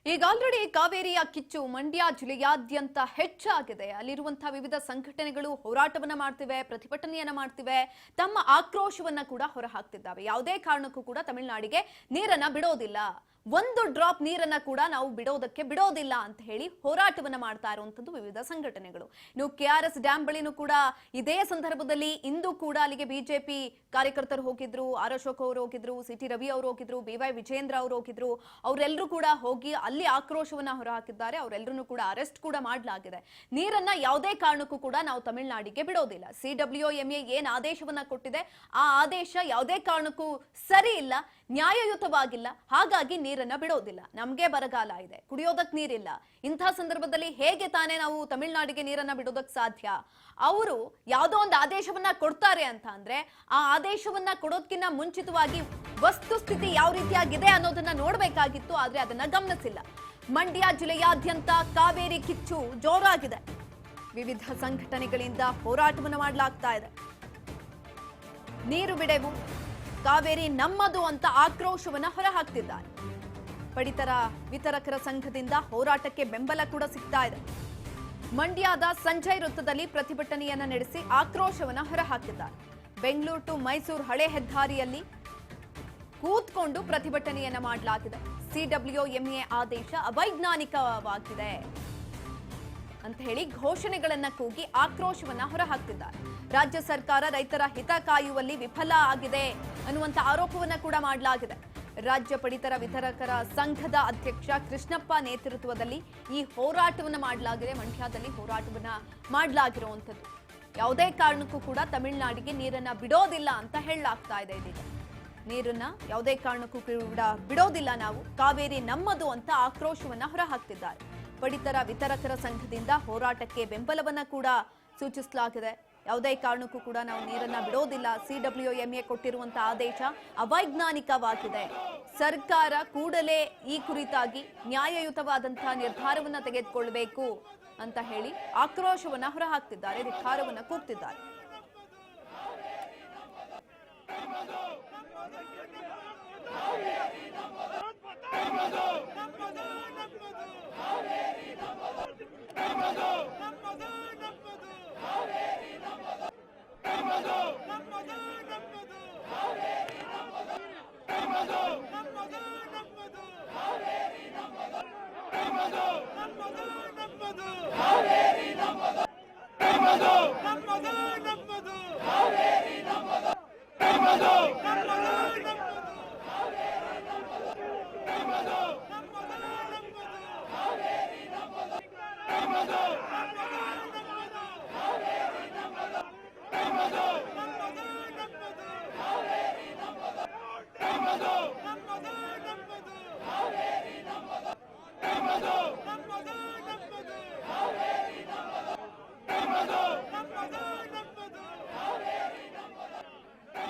ಈಗ ಆಲ್ರೆಡಿ ಕಾವೇರಿಯ ಕಿಚ್ಚು ಮಂಡ್ಯ ಜಿಲ್ಲೆಯಾದ್ಯಂತ ಹೆಚ್ಚಾಗಿದೆ. ಅಲ್ಲಿರುವಂತಹ ವಿವಿಧ ಸಂಘಟನೆಗಳು ಹೋರಾಟವನ್ನ ಮಾಡ್ತಿವೆ, ಪ್ರತಿಭಟನೆಯನ್ನ ಮಾಡ್ತಿವೆ, ತಮ್ಮ ಆಕ್ರೋಶವನ್ನ ಕೂಡ ಹೊರಹಾಕ್ತಿದ್ದಾವೆ. ಯಾವುದೇ ಕಾರಣಕ್ಕೂ ಕೂಡ ತಮಿಳುನಾಡಿಗೆ ನೀರನ್ನ ಬಿಡೋದಿಲ್ಲ, ಒಂದು ಡ್ರಾಪ್ ನೀರನ್ನ ಕೂಡ ನಾವು ಬಿಡೋದಿಲ್ಲ ಅಂತ ಹೇಳಿ ಹೋರಾಟವನ್ನ ಮಾಡ್ತಾ ಇರುವಂತದ್ದು ವಿವಿಧ ಸಂಘಟನೆಗಳು. ಇನ್ನು ಕೆಆರ್ಎಸ್ ಡ್ಯಾಂ ಬಳಿನೂ ಕೂಡ ಇದೇ ಸಂದರ್ಭದಲ್ಲಿ ಇಂದು ಕೂಡ ಅಲ್ಲಿಗೆ ಬಿಜೆಪಿ ಕಾರ್ಯಕರ್ತರು ಹೋಗಿದ್ರು, ಆರ್ ಅಶೋಕ್ ಅವರು ಹೋಗಿದ್ರು, ಸಿಟಿ ರವಿ ಅವರು ಹೋಗಿದ್ರು, BY ವಿಜೇಂದ್ರ ಅವರು ಹೋಗಿದ್ರು. ಅವರೆಲ್ಲರೂ ಕೂಡ ಹೋಗಿ ಅಲ್ಲಿ ಆಕ್ರೋಶವನ್ನ ಹೊರಹಾಕಿದ್ದಾರೆ. ಅವರೆಲ್ಲರೂ ಕೂಡ ಅರೆಸ್ಟ್ ಕೂಡ ಮಾಡಲಾಗಿದೆ. ನೀರನ್ನ ಯಾವುದೇ ಕಾರಣಕ್ಕೂ ಕೂಡ ನಾವು ತಮಿಳುನಾಡಿಗೆ ಬಿಡೋದಿಲ್ಲ. CWMA ಏನ್ ಆದೇಶವನ್ನ ಕೊಟ್ಟಿದೆ ಆ ಆದೇಶ ಯಾವುದೇ ಕಾರಣಕ್ಕೂ ಸರಿ ಇಲ್ಲ, ನ್ಯಾಯಯುತವಾಗಿಲ್ಲ. ಹಾಗಾಗಿ ನೀರನ್ನ ಬಿಡೋದಿಲ್ಲ. ನಮ್ಗೆ ಬರಗಾಲ ಇದೆ, ಕುಡಿಯೋದಕ್ಕೆ ನೀರಿಲ್ಲ. ಇಂಥ ಸಂದರ್ಭದಲ್ಲಿ ಹೇಗೆ ತಾನೇ ನಾವು ತಮಿಳುನಾಡಿಗೆ ನೀರನ್ನ ಬಿಡೋದಕ್ಕೆ ಸಾಧ್ಯ? ಅವರು ಯಾವುದೋ ಒಂದು ಆದೇಶವನ್ನ ಕೊಡ್ತಾರೆ ಅಂತ ಅಂದ್ರೆ ಆ ಆದೇಶವನ್ನ ಕೊಡೋದಕ್ಕಿಂತ ಮುಂಚಿತವಾಗಿ ವಸ್ತುಸ್ಥಿತಿ ಯಾವ ರೀತಿಯಾಗಿದೆ ಅನ್ನೋದನ್ನ ನೋಡ್ಬೇಕಾಗಿತ್ತು. ಆದ್ರೆ ಅದನ್ನ ಗಮನಿಸಿಲ್ಲ. ಮಂಡ್ಯ ಜಿಲ್ಲೆಯಾದ್ಯಂತ ಕಾವೇರಿ ಕಿಚ್ಚು ಜೋರಾಗಿದೆ. ವಿವಿಧ ಸಂಘಟನೆಗಳಿಂದ ಹೋರಾಟವನ್ನು ಮಾಡಲಾಗ್ತಾ ಇದೆ. ನೀರು ಬಿಡೆವು, ಕಾವೇರಿ ನಮ್ಮದು ಅಂತ ಆಕ್ರೋಶವನ್ನ ಹೊರಹಾಕ್ತಿದ್ದಾರೆ. ಪಡಿತರ ವಿತರಕರ ಸಂಘದಿಂದ ಹೋರಾಟಕ್ಕೆ ಬೆಂಬಲ ಕೂಡ ಸಿಗ್ತಾ ಇದೆ. ಮಂಡ್ಯದ ಸಂಜಯ್ ವೃತ್ತದಲ್ಲಿ ಪ್ರತಿಭಟನೆಯನ್ನ ನಡೆಸಿ ಆಕ್ರೋಶವನ್ನ ಹೊರಹಾಕಿದ್ದಾರೆ. ಬೆಂಗಳೂರು ಟು ಮೈಸೂರು ಹಳೆ ಹೆದ್ದಾರಿಯಲ್ಲಿ ಕೂತ್ಕೊಂಡು ಪ್ರತಿಭಟನೆಯನ್ನ ಮಾಡಲಾಗಿದೆ. CWMA ಆದೇಶ ಅವೈಜ್ಞಾನಿಕವಾಗಿದೆ ಅಂತ ಹೇಳಿ ಘೋಷಣೆಗಳನ್ನ ಕೂಗಿ ಆಕ್ರೋಶವನ್ನ ಹೊರಹಾಕ್ತಿದ್ದಾರೆ. ರಾಜ್ಯ ಸರ್ಕಾರ ರೈತರ ಹಿತ ಕಾಯುವಲ್ಲಿ ವಿಫಲ ಆಗಿದೆ ಅನ್ನುವಂತ ಆರೋಪವನ್ನ ಕೂಡ ಮಾಡಲಾಗಿದೆ. ರಾಜ್ಯ ಪಡಿತರ ವಿತರಕರ ಸಂಘದ ಅಧ್ಯಕ್ಷ ಕೃಷ್ಣಪ್ಪ ನೇತೃತ್ವದಲ್ಲಿ ಈ ಹೋರಾಟವನ್ನ ಮಾಡಲಾಗಿದೆ. ಮಂಡ್ಯದಲ್ಲಿ ಹೋರಾಟವನ್ನ ಮಾಡಲಾಗಿರುವಂಥದ್ದು. ಯಾವುದೇ ಕಾರಣಕ್ಕೂ ಕೂಡ ತಮಿಳುನಾಡಿಗೆ ನೀರನ್ನ ಬಿಡೋದಿಲ್ಲ ಅಂತ ಹೇಳಲಾಗ್ತಾ ಇದೆ. ಇದೀಗ ನೀರನ್ನ ಯಾವುದೇ ಕಾರಣಕ್ಕೂ ಕೂಡ ಬಿಡೋದಿಲ್ಲ, ನಾವು ಕಾವೇರಿ ನಮ್ಮದು ಅಂತ ಆಕ್ರೋಶವನ್ನ ಹೊರಹಾಕ್ತಿದ್ದಾರೆ. ಪಡಿತರ ವಿತರಕರ ಸಂಘದಿಂದ ಹೋರಾಟಕ್ಕೆ ಬೆಂಬಲವನ್ನ ಕೂಡ ಸೂಚಿಸಲಾಗಿದೆ. ಯಾವುದೇ ಕಾರಣಕ್ಕೂ ಕೂಡ ನಾವು ನೀರನ್ನ ಬಿಡೋದಿಲ್ಲ. CWMA ಕೊಟ್ಟಿರುವಂತಹ ಆದೇಶ ಅವೈಜ್ಞಾನಿಕವಾಗಿದೆ. ಸರ್ಕಾರ ಕೂಡಲೇ ಈ ಕುರಿತಾಗಿ ನ್ಯಾಯಯುತವಾದಂತಹ ನಿರ್ಧಾರವನ್ನ ತೆಗೆದುಕೊಳ್ಳಬೇಕು ಅಂತ ಹೇಳಿ ಆಕ್ರೋಶವನ್ನ ಹೊರಹಾಕ್ತಿದ್ದಾರೆ, ಧಿಕ್ಕಾರವನ್ನ ಕೂಗ್ತಿದ್ದಾರೆ.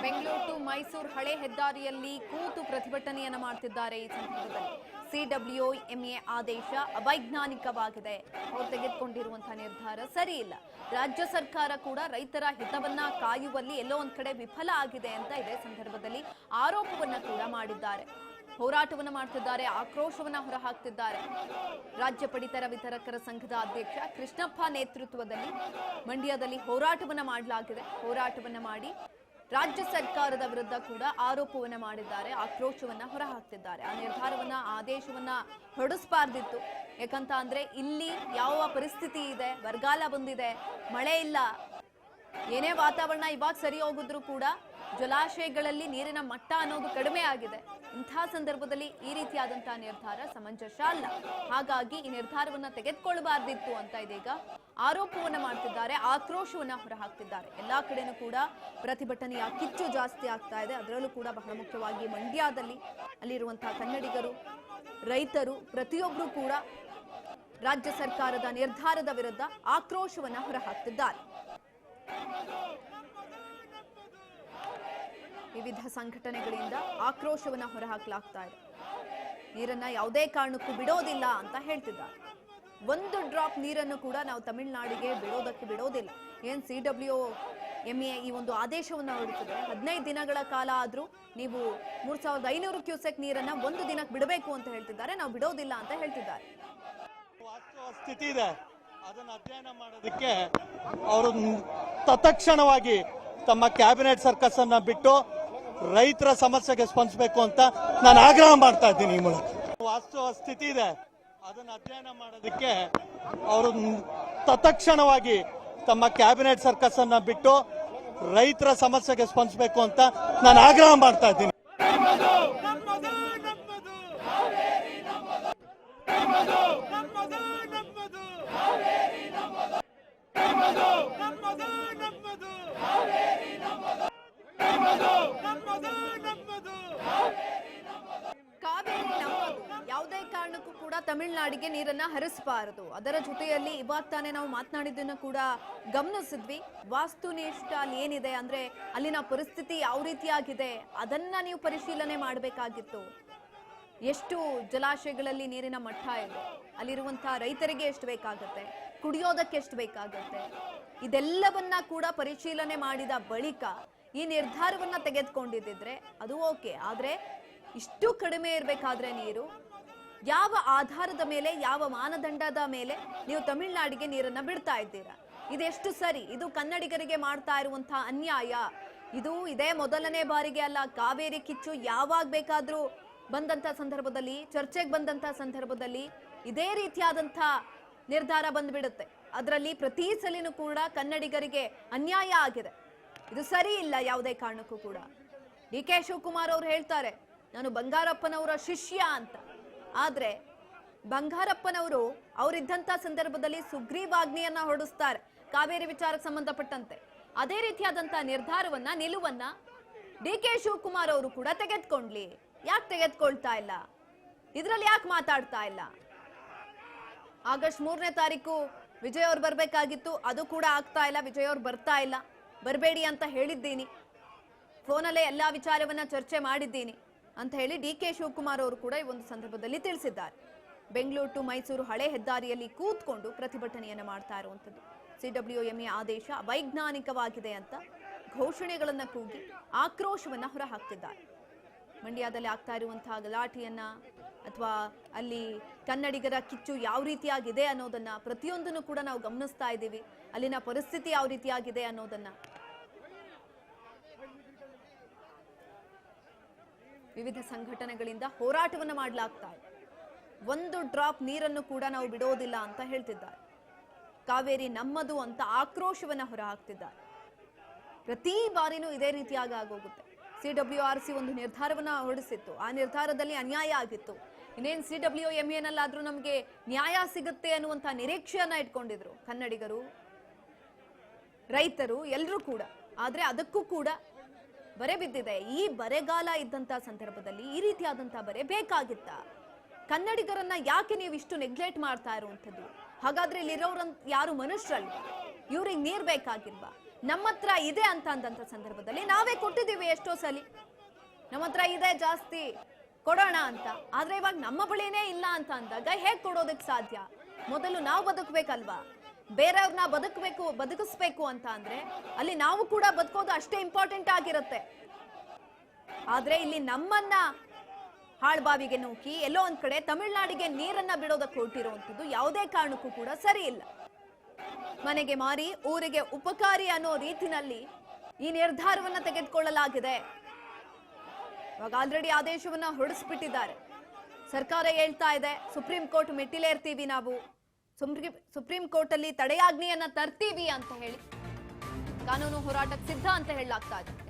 ಬೆಂಗಳೂರು ಟು ಮೈಸೂರು ಹಳೆ ಹೆದ್ದಾರಿಯಲ್ಲಿ ಕೂತು ಪ್ರತಿಭಟನೆಯನ್ನ ಮಾಡ್ತಿದ್ದಾರೆ. ಈ ಸಂದರ್ಭದಲ್ಲಿ CWMA ಆದೇಶ ಅವೈಜ್ಞಾನಿಕವಾಗಿದೆ, ಅವರು ತೆಗೆದುಕೊಂಡಿರುವಂತಹ ನಿರ್ಧಾರ ಸರಿ ಇಲ್ಲ. ರಾಜ್ಯ ಸರ್ಕಾರ ಕೂಡ ರೈತರ ಹಿತವನ್ನ ಕಾಯುವಲ್ಲಿ ಎಲ್ಲೋ ಒಂದ್ ಕಡೆ ವಿಫಲ ಆಗಿದೆ ಅಂತ ಇದೇ ಸಂದರ್ಭದಲ್ಲಿ ಆರೋಪವನ್ನ ಕೂಡ ಮಾಡಿದ್ದಾರೆ. ಹೋರಾಟವನ್ನ ಮಾಡ್ತಿದ್ದಾರೆ, ಆಕ್ರೋಶವನ್ನ ಹೊರಹಾಕ್ತಿದ್ದಾರೆ. ರಾಜ್ಯ ಪಡಿತರ ವಿತರಕರ ಸಂಘದ ಅಧ್ಯಕ್ಷ ಕೃಷ್ಣಪ್ಪ ನೇತೃತ್ವದಲ್ಲಿ ಮಂಡ್ಯದಲ್ಲಿ ಹೋರಾಟವನ್ನ ಮಾಡಲಾಗಿದೆ. ಹೋರಾಟವನ್ನ ಮಾಡಿ ರಾಜ್ಯ ಸರ್ಕಾರದ ವಿರುದ್ಧ ಕೂಡ ಆರೋಪವನ್ನ ಮಾಡಿದ್ದಾರೆ, ಆಕ್ರೋಶವನ್ನ ಹೊರಹಾಕ್ತಿದ್ದಾರೆ. ಆ ನಿರ್ಧಾರವನ್ನ, ಆದೇಶವನ್ನ ಹೊರಡಿಸಬಾರ್ದಿತ್ತು. ಯಾಕಂತ ಅಂದ್ರೆ ಇಲ್ಲಿ ಯಾವ ಪರಿಸ್ಥಿತಿ ಇದೆ, ಬರಗಾಲ ಬಂದಿದೆ, ಮಳೆ ಇಲ್ಲ, ಏನೇ ವಾತಾವರಣ ಇವಾಗ ಸರಿ ಹೋಗಿದ್ರು ಕೂಡ ಜಲಾಶಯಗಳಲ್ಲಿ ನೀರಿನ ಮಟ್ಟ ಅನ್ನೋದು ಕಡಿಮೆ ಆಗಿದೆ. ಇಂಥ ಸಂದರ್ಭದಲ್ಲಿ ಈ ರೀತಿಯಾದಂತಹ ನಿರ್ಧಾರ ಸಮಂಜಸ ಅಲ್ಲ. ಹಾಗಾಗಿ ಈ ನಿರ್ಧಾರವನ್ನ ತೆಗೆದುಕೊಳ್ಳಬಾರ್ದಿತ್ತು ಅಂತ ಇದೀಗ ಆರೋಪವನ್ನ ಮಾಡ್ತಿದ್ದಾರೆ, ಆಕ್ರೋಶವನ್ನ ಹೊರಹಾಕ್ತಿದ್ದಾರೆ. ಎಲ್ಲಾ ಕಡೆನೂ ಕೂಡ ಪ್ರತಿಭಟನೆಯ ಕಿಚ್ಚು ಜಾಸ್ತಿ ಆಗ್ತಾ ಇದೆ. ಅದರಲ್ಲೂ ಕೂಡ ಬಹಳ ಮುಖ್ಯವಾಗಿ ಮಂಡ್ಯದಲ್ಲಿ ಅಲ್ಲಿರುವಂತಹ ಕನ್ನಡಿಗರು, ರೈತರು ಪ್ರತಿಯೊಬ್ಬರು ಕೂಡ ರಾಜ್ಯ ಸರ್ಕಾರದ ನಿರ್ಧಾರದ ವಿರುದ್ಧ ಆಕ್ರೋಶವನ್ನ ಹೊರಹಾಕ್ತಿದ್ದಾರೆ. ವಿವಿಧ ಸಂಘಟನೆಗಳಿಂದ ಆಕ್ರೋಶವನ್ನ ಹೊರಹಾಕಲಾಗ್ತಾ ಇದೆ. ನೀರನ್ನ ಯಾವುದೇ ಕಾರಣಕ್ಕೂ ಬಿಡೋದಿಲ್ಲ ಅಂತ ಹೇಳ್ತಿದ್ದಾರೆ. ಒಂದು ಡ್ರಾಪ್ ನೀರನ್ನು ಕೂಡ ನಾವು ತಮಿಳುನಾಡಿಗೆ ಬಿಡೋದಿಲ್ಲ. ಏನ್ ಎಂಎ ಈ ಒಂದು ಆದೇಶವನ್ನು ಹೊರಡಿಸಿದೆ. 15 ದಿನಗಳ ಕಾಲ ಆದ್ರೂ ನೀವು 3500 ಕ್ಯೂಸೆಕ್ ನೀರನ್ನ ಒಂದು ದಿನಕ್ಕೆ ಬಿಡಬೇಕು ಅಂತ ಹೇಳ್ತಿದ್ದಾರೆ. ನಾವು ಬಿಡೋದಿಲ್ಲ ಅಂತ ಹೇಳ್ತಿದ್ದಾರೆ. ವಾಸ್ತವ ಸ್ಥಿತಿ ಇದೆ, ಅದನ್ನ ಅಧ್ಯಯನ ಮಾಡೋದಕ್ಕೆ ಅವರು ತತ್ಕ್ಷಣವಾಗಿ ತಮ್ಮ ಕ್ಯಾಬಿನೆಟ್ ಸರ್ಕಸ್ ಅನ್ನ ಬಿಟ್ಟು ರೈತರ ಸಮಸ್ಯೆಗೆ ಸ್ಪಂದಿಸಬೇಕು ಅಂತ ನಾನು ಆಗ್ರಹ ಮಾಡ್ತಾ ಇದ್ದೀನಿ. ಈ ಮೂಲಕ ವಾಸ್ತವ ಸ್ಥಿತಿ ಇದೆ, ಅದನ್ನ ಅಧ್ಯಯನ ಮಾಡೋದಕ್ಕೆ ಅವರು ತತ್ಕ್ಷಣವಾಗಿ ತಮ್ಮ ಕ್ಯಾಬಿನೆಟ್ ಸರ್ಕಸ್ ಅನ್ನ ಬಿಟ್ಟು ರೈತರ ಸಮಸ್ಯೆಗೆ ಸ್ಪಂದಿಸಬೇಕು ಅಂತ ನಾನು ಆಗ್ರಹ ಮಾಡ್ತಾ ಇದ್ದೀನಿ. ಕಾವೇರಿ ನಮ್ಮದು, ಯಾವುದೇ ಕಾರಣಕ್ಕೂ ಕೂಡ ತಮಿಳುನಾಡಿಗೆ ನೀರನ್ನ ಹರಿಸಬಾರದು. ಅದರ ಜೊತೆಯಲ್ಲಿ ಇವಾಗ ತಾನೇ ನಾವು ಮಾತನಾಡಿದ್ದನ್ನು ಕೂಡ ಗಮನಿಸಿದ್ವಿ. ವಾಸ್ತುನಿಷ್ಠ ಅಲ್ಲಿ ಏನಿದೆ ಅಂದ್ರೆ ಅಲ್ಲಿನ ಪರಿಸ್ಥಿತಿ ಯಾವ ರೀತಿಯಾಗಿದೆ ಅದನ್ನ ನೀವು ಪರಿಶೀಲನೆ ಮಾಡಬೇಕಾಗಿತ್ತು. ಎಷ್ಟು ಜಲಾಶಯಗಳಲ್ಲಿ ನೀರಿನ ಮಟ್ಟ ಇದೆ, ಅಲ್ಲಿರುವಂತಹ ರೈತರಿಗೆ ಎಷ್ಟು ಬೇಕಾಗುತ್ತೆ, ಕುಡಿಯೋದಕ್ಕೆ ಎಷ್ಟು ಬೇಕಾಗುತ್ತೆ, ಇದೆಲ್ಲವನ್ನ ಕೂಡ ಪರಿಶೀಲನೆ ಮಾಡಿದ ಬಳಿಕ ಈ ನಿರ್ಧಾರವನ್ನ ತೆಗೆದುಕೊಂಡಿದ್ದಿದ್ರೆ ಅದು ಓಕೆ. ಆದ್ರೆ ಇಷ್ಟು ಕಡಿಮೆ ಇರಬೇಕಾದ್ರೆ ನೀರು ಯಾವ ಆಧಾರದ ಮೇಲೆ, ಯಾವ ಮಾನದಂಡದ ಮೇಲೆ ನೀವು ತಮಿಳುನಾಡಿಗೆ ನೀರನ್ನ ಬಿಡ್ತಾ ಇದ್ದೀರಾ? ಇದೆಷ್ಟು ಸರಿ? ಇದು ಕನ್ನಡಿಗರಿಗೆ ಮಾಡ್ತಾ ಇರುವಂತಹ ಅನ್ಯಾಯ. ಇದೇ ಮೊದಲನೇ ಬಾರಿಗೆ ಅಲ್ಲ. ಕಾವೇರಿ ಕಿಚ್ಚು ಯಾವಾಗ ಬೇಕಾದ್ರೂ ಬಂದಂತ ಸಂದರ್ಭದಲ್ಲಿ, ಚರ್ಚೆಗೆ ಬಂದಂತ ಸಂದರ್ಭದಲ್ಲಿ ಇದೇ ರೀತಿಯಾದಂಥ ನಿರ್ಧಾರ ಬಂದ್ಬಿಡುತ್ತೆ. ಅದರಲ್ಲಿ ಪ್ರತಿ ಸಲಿನೂ ಕೂಡ ಕನ್ನಡಿಗರಿಗೆ ಅನ್ಯಾಯ ಆಗಿದೆ. ಇದು ಸರಿ ಇಲ್ಲ ಯಾವುದೇ ಕಾರಣಕ್ಕೂ ಕೂಡ. ಡಿ ಕೆ ಶಿವಕುಮಾರ್ ಅವರು ಹೇಳ್ತಾರೆ ನಾನು ಬಂಗಾರಪ್ಪನವರ ಶಿಷ್ಯ ಅಂತ. ಆದ್ರೆ ಬಂಗಾರಪ್ಪನವರು ಅವರಿದ್ದಂತ ಸಂದರ್ಭದಲ್ಲಿ ಸುಗ್ರೀವಾಜ್ಞೆಯನ್ನ ಹೊರಡಿಸ್ತಾರೆ ಕಾವೇರಿ ವಿಚಾರಕ್ಕೆ ಸಂಬಂಧಪಟ್ಟಂತೆ. ಅದೇ ರೀತಿಯಾದಂತಹ ನಿರ್ಧಾರವನ್ನ, ನಿಲುವನ್ನ ಡಿ ಕೆ ಶಿವಕುಮಾರ್ ಅವರು ಕೂಡ ತೆಗೆದುಕೊಂಡ್ಲಿ. ಯಾಕೆ ತೆಗೆದುಕೊಳ್ತಾ ಇಲ್ಲ? ಇದ್ರಲ್ಲಿ ಯಾಕೆ ಮಾತಾಡ್ತಾ ಇಲ್ಲ? ಆಗಸ್ಟ್ 3ನೇ ತಾರೀಕು ವಿಜಯ್ ಅವ್ರು ಬರ್ಬೇಕಾಗಿತ್ತು, ಅದು ಕೂಡ ಆಗ್ತಾ ಇಲ್ಲ. ವಿಜಯ್ ಅವ್ರು ಬರ್ತಾ ಇಲ್ಲ, ಬರಬೇಡಿ ಅಂತ ಹೇಳಿದ್ದೀನಿ, ಫೋನಲ್ಲೇ ಎಲ್ಲಾ ವಿಚಾರವನ್ನ ಚರ್ಚೆ ಮಾಡಿದ್ದೀನಿ ಅಂತ ಹೇಳಿ ಡಿ ಕೆ ಶಿವಕುಮಾರ್ ಅವರು ಕೂಡ ಈ ಒಂದು ಸಂದರ್ಭದಲ್ಲಿ ತಿಳಿಸಿದ್ದಾರೆ. ಬೆಂಗಳೂರು ಟು ಮೈಸೂರು ಹಳೆ ಹೆದ್ದಾರಿಯಲ್ಲಿ ಕೂತ್ಕೊಂಡು ಪ್ರತಿಭಟನೆಯನ್ನು ಮಾಡ್ತಾ ಇರುವಂಥದ್ದು. CWMA ಆದೇಶ ಅವೈಜ್ಞಾನಿಕವಾಗಿದೆ ಅಂತ ಘೋಷಣೆಗಳನ್ನ ಕೂಗಿ ಆಕ್ರೋಶವನ್ನ ಹೊರಹಾಕ್ತಿದ್ದಾರೆ. ಮಂಡ್ಯದಲ್ಲಿ ಆಗ್ತಾ ಇರುವಂತಹ ಗಲಾಟೆಯನ್ನ ಅಥವಾ ಅಲ್ಲಿ ಕನ್ನಡಿಗರ ಕಿಚ್ಚು ಯಾವ ರೀತಿಯಾಗಿದೆ ಅನ್ನೋದನ್ನ ಪ್ರತಿಯೊಂದನ್ನು ಕೂಡ ನಾವು ಗಮನಿಸ್ತಾ ಇದ್ದೀವಿ. ಅಲ್ಲಿನ ಪರಿಸ್ಥಿತಿ ಯಾವ ರೀತಿಯಾಗಿದೆ ಅನ್ನೋದನ್ನ ವಿವಿಧ ಸಂಘಟನೆಗಳಿಂದ ಹೋರಾಟವನ್ನು ಮಾಡಲಾಗ್ತಾ ಇದೆ. ಒಂದು ಡ್ರಾಪ್ ನೀರನ್ನು ಕೂಡ ನಾವು ಬಿಡೋದಿಲ್ಲ ಅಂತ ಹೇಳ್ತಿದ್ದಾರೆ. ಕಾವೇರಿ ನಮ್ಮದು ಅಂತ ಆಕ್ರೋಶವನ್ನ ಹೊರಹಾಕ್ತಿದ್ದಾರೆ. ಪ್ರತಿ ಬಾರಿನೂ ಇದೇ ರೀತಿಯಾಗಿ ಆಗೋಗುತ್ತೆ. CWRC ಒಂದು ನಿರ್ಧಾರವನ್ನ ಹೊರಡಿಸಿತ್ತು, ಆ ನಿರ್ಧಾರದಲ್ಲಿ ಅನ್ಯಾಯ ಆಗಿತ್ತು. ಇನ್ನೇನು CWMAನಲ್ಲಾದ್ರೂ ನಮಗೆ ನ್ಯಾಯ ಸಿಗುತ್ತೆ ಅನ್ನುವಂಥ ನಿರೀಕ್ಷೆಯನ್ನ ಇಟ್ಕೊಂಡಿದ್ರು ಕನ್ನಡಿಗರು, ರೈತರು ಎಲ್ಲರೂ ಕೂಡ. ಆದ್ರೆ ಅದಕ್ಕೂ ಕೂಡ ಬರೆ ಬಿದ್ದಿದೆ. ಈ ಬರೆಗಾಲ ಇದ್ದಂತ ಸಂದರ್ಭದಲ್ಲಿ ಈ ರೀತಿಯಾದಂತಹ ಬರೆ ಬೇಕಾಗಿತ್ತ? ಕನ್ನಡಿಗರನ್ನ ಯಾಕೆ ನೀವು ಇಷ್ಟು ನೆಗ್ಲೆಕ್ಟ್ ಮಾಡ್ತಾ ಇರುವಂಥದ್ದು? ಹಾಗಾದ್ರೆ ಇಲ್ಲಿರೋರ ಯಾರು ಮನುಷ್ಯರಲ್ವಾ? ಇವ್ರಿಗೆ ನೀರ್ ಬೇಕಾಗಿಲ್ವಾ? ನಮ್ಮ ಹತ್ರ ಇದೆ ಅಂತ ಅಂದಂತ ಸಂದರ್ಭದಲ್ಲಿ ನಾವೇ ಕೊಟ್ಟಿದ್ದೀವಿ ಎಷ್ಟೋ ಸಲಿ. ನಮ್ಮ ಹತ್ರ ಇದೆ, ಜಾಸ್ತಿ ಕೊಡೋಣ ಅಂತ. ಆದ್ರೆ ಇವಾಗ ನಮ್ಮ ಬಳಿನೇ ಇಲ್ಲ ಅಂತ ಅಂದಾಗ ಹೇಗ್ ಕೊಡೋದಕ್ಕೆ ಸಾಧ್ಯ? ಮೊದಲು ನಾವು ಬದುಕಬೇಕಲ್ವಾ? ಬೇರೆಯವ್ರನ್ನ ಬದುಕಿಸ್ಬೇಕು ಅಂತ ಅಂದ್ರೆ ಅಲ್ಲಿ ನಾವು ಕೂಡ ಬದುಕೋದು ಅಷ್ಟೇ ಇಂಪಾರ್ಟೆಂಟ್ ಆಗಿರುತ್ತೆ. ಆದ್ರೆ ಇಲ್ಲಿ ನಮ್ಮನ್ನ ಹಾಳ್ಬಾವಿಗೆ ನೂಕಿ ಎಲ್ಲೋ ಒಂದ್ ಕಡೆ ತಮಿಳುನಾಡಿಗೆ ನೀರನ್ನ ಬಿಡೋದಕ್ಕೆ ಹೊರಟಿರುವಂಥದ್ದು ಯಾವುದೇ ಕಾರಣಕ್ಕೂ ಕೂಡ ಸರಿ ಇಲ್ಲ. ಮನೆಗೆ ಮಾರಿ ಊರಿಗೆ ಉಪಕಾರಿ ಅನ್ನೋ ರೀತಿನಲ್ಲಿ ಈ ನಿರ್ಧಾರವನ್ನ ತೆಗೆದುಕೊಳ್ಳಲಾಗಿದೆ. ಇವಾಗ ಆಲ್ರೆಡಿ ಆದೇಶವನ್ನ ಹೊರಡಿಸ್ಬಿಟ್ಟಿದ್ದಾರೆ. ಸರ್ಕಾರ ಹೇಳ್ತಾ ಇದೆ ಸುಪ್ರೀಂ ಕೋರ್ಟ್ ಮೆಟ್ಟಿಲೇರ್ತೀವಿ, ನಾವು ಸುಪ್ರೀಂ ಕೋರ್ಟ್ ಅಲ್ಲಿ ತಡೆಯಾಜ್ಞೆಯನ್ನ ತರ್ತೀವಿ ಅಂತ ಹೇಳಿ ಕಾನೂನು ಹೋರಾಟಕ್ಕೆ ಸಿದ್ಧ ಅಂತ ಹೇಳಲಾಗ್ತಾ ಇದೆ.